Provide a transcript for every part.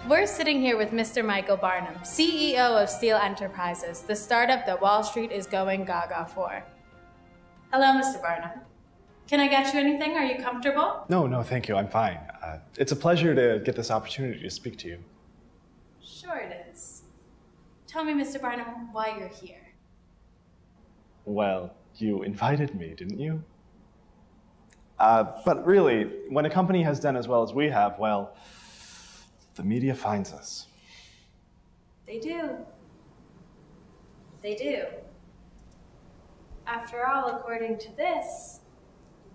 We're sitting here with Mr. Michael Barnum, CEO of Steele Enterprises, the startup that Wall Street is going gaga for. Hello, Mr. Barnum. Can I get you anything? Are you comfortable? No, thank you. I'm fine. It's a pleasure to get this opportunity to speak to you. Sure it is. Tell me, Mr. Barnum, why you're here. Well, you invited me, didn't you? But really, when a company has done as well as we have, well, the media finds us. They do. They do. After all, according to this,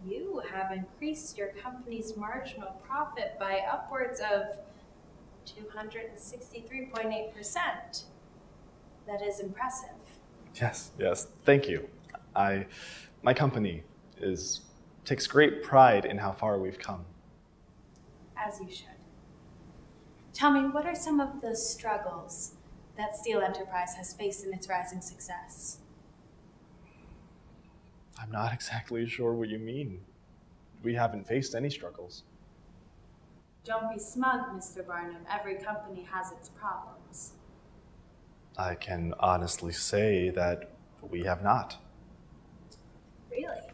you have increased your company's marginal profit by upwards of 263.8%. That is impressive. Yes, thank you. My company takes great pride in how far we've come. As you should. Tell me, what are some of the struggles that Steele Enterprise has faced in its rising success? I'm not exactly sure what you mean. We haven't faced any struggles. Don't be smug, Mr. Barnum. Every company has its problems. I can honestly say that we have not. Really?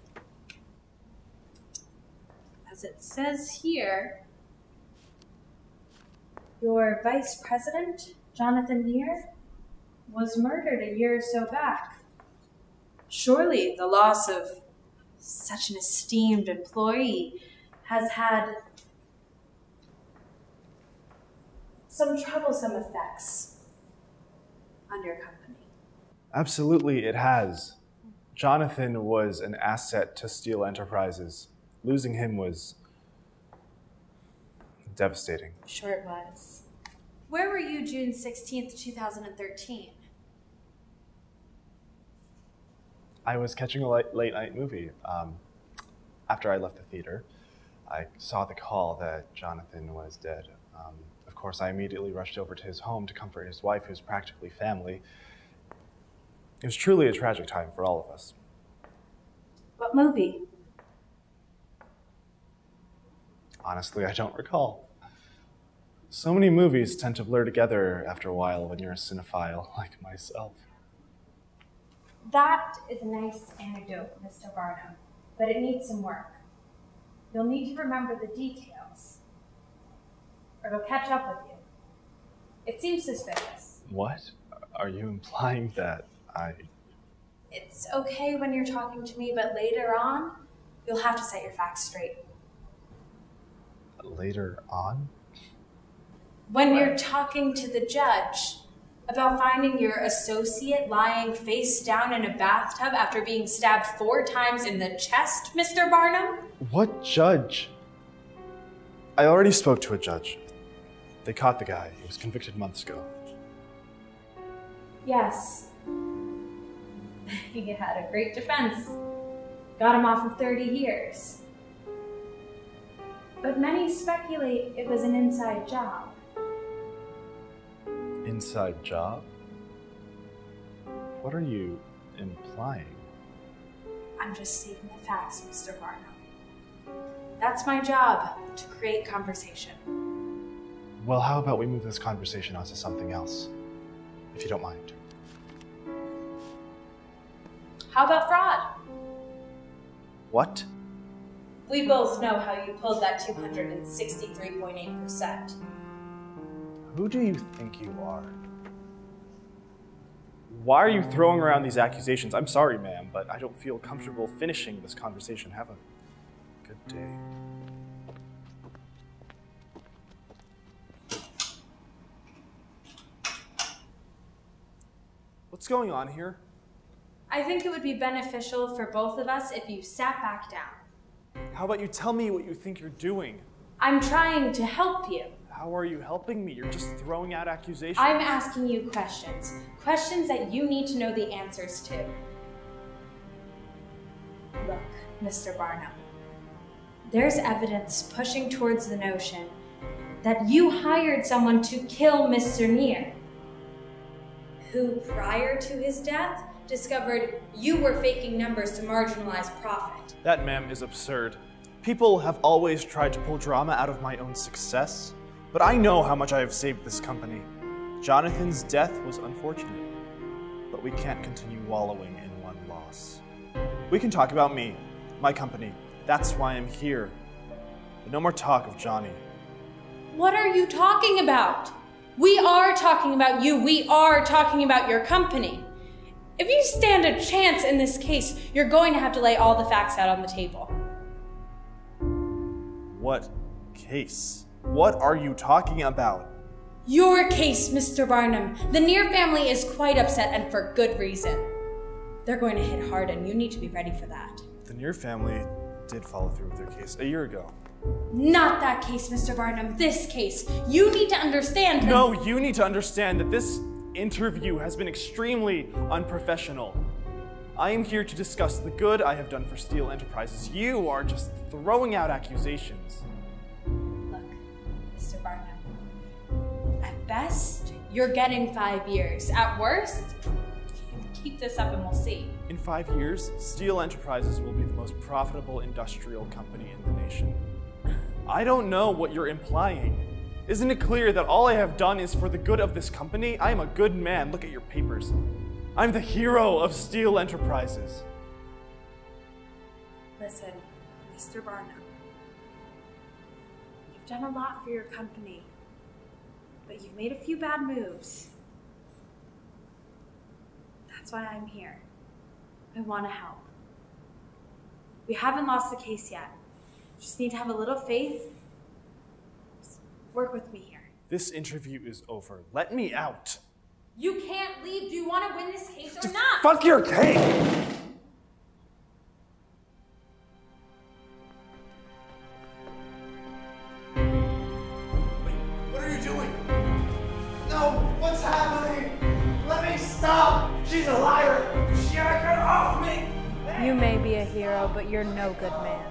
As it says here, your vice president, Jonathan Neer, was murdered a year or so back. Surely the loss of such an esteemed employee has had some troublesome effects on your company. Absolutely, it has. Jonathan was an asset to Steele Enterprises. Losing him was devastating. Sure it was. Where were you June 16th, 2013? I was catching a late night movie. After I left the theater, I saw the call that Jonathan was dead. Of course, I immediately rushed over to his home to comfort his wife, who's practically family. It was truly a tragic time for all of us. What movie? Honestly, I don't recall. So many movies tend to blur together after a while when you're a cinephile like myself. That is a nice anecdote, Mr. Barnum, but it needs some work. You'll need to remember the details, or it'll catch up with you. It seems suspicious. What? Are you implying that It's okay when you're talking to me, but later on, you'll have to set your facts straight. Later on? When you're talking to the judge about finding your associate lying face down in a bathtub after being stabbed 4 times in the chest, Mr. Barnum? What judge? I already spoke to a judge. They caught the guy. He was convicted months ago. Yes. He had a great defense. Got him off of 30 years. But many speculate it was an inside job. Inside job? What are you implying? I'm just stating the facts, Mr. Barnum. That's my job, to create conversation. Well, how about we move this conversation on to something else, if you don't mind. How about fraud? What? We both know how you pulled that 263.8%. Who do you think you are? Why are you throwing around these accusations? I'm sorry, ma'am, but I don't feel comfortable finishing this conversation. Have a good day. What's going on here? I think it would be beneficial for both of us if you sat back down. How about you tell me what you think you're doing? I'm trying to help you. How are you helping me? You're just throwing out accusations. I'm asking you questions. Questions that you need to know the answers to. Look, Mr. Barnum, there's evidence pushing towards the notion that you hired someone to kill Mr. Neer, who prior to his death discovered you were faking numbers to marginalize profit. That, ma'am, is absurd. People have always tried to pull drama out of my own success. But I know how much I have saved this company. Jonathan's death was unfortunate, but we can't continue wallowing in one loss. We can talk about me, my company. That's why I'm here. But no more talk of Johnny. What are you talking about? We are talking about you. We are talking about your company. If you stand a chance in this case, you're going to have to lay all the facts out on the table. What case? What are you talking about? Your case, Mr. Barnum. The Neer family is quite upset, and for good reason. They're going to hit hard, and you need to be ready for that. The Neer family did follow through with their case a year ago. Not that case, Mr. Barnum. This case. You need to understand that— No, you need to understand that this interview has been extremely unprofessional. I am here to discuss the good I have done for Steele Enterprises. You are just throwing out accusations. Look, Mr. Barnum. At best, you're getting 5 years. At worst, keep this up and we'll see. In 5 years, Steele Enterprises will be the most profitable industrial company in the nation. I don't know what you're implying. Isn't it clear that all I have done is for the good of this company? I am a good man. Look at your papers. I'm the hero of Steele Enterprises. Listen, Mr. Barnum. You've done a lot for your company, but you've made a few bad moves. That's why I'm here. I want to help. We haven't lost the case yet. Just need to have a little faith. Just work with me here. This interview is over. Let me out. You can't leave. Do you want to win this case or not? Fuck your case! What are you doing? No, what's happening? Let me stop! She's a liar! She get off me! You may be a hero, but you're no good man.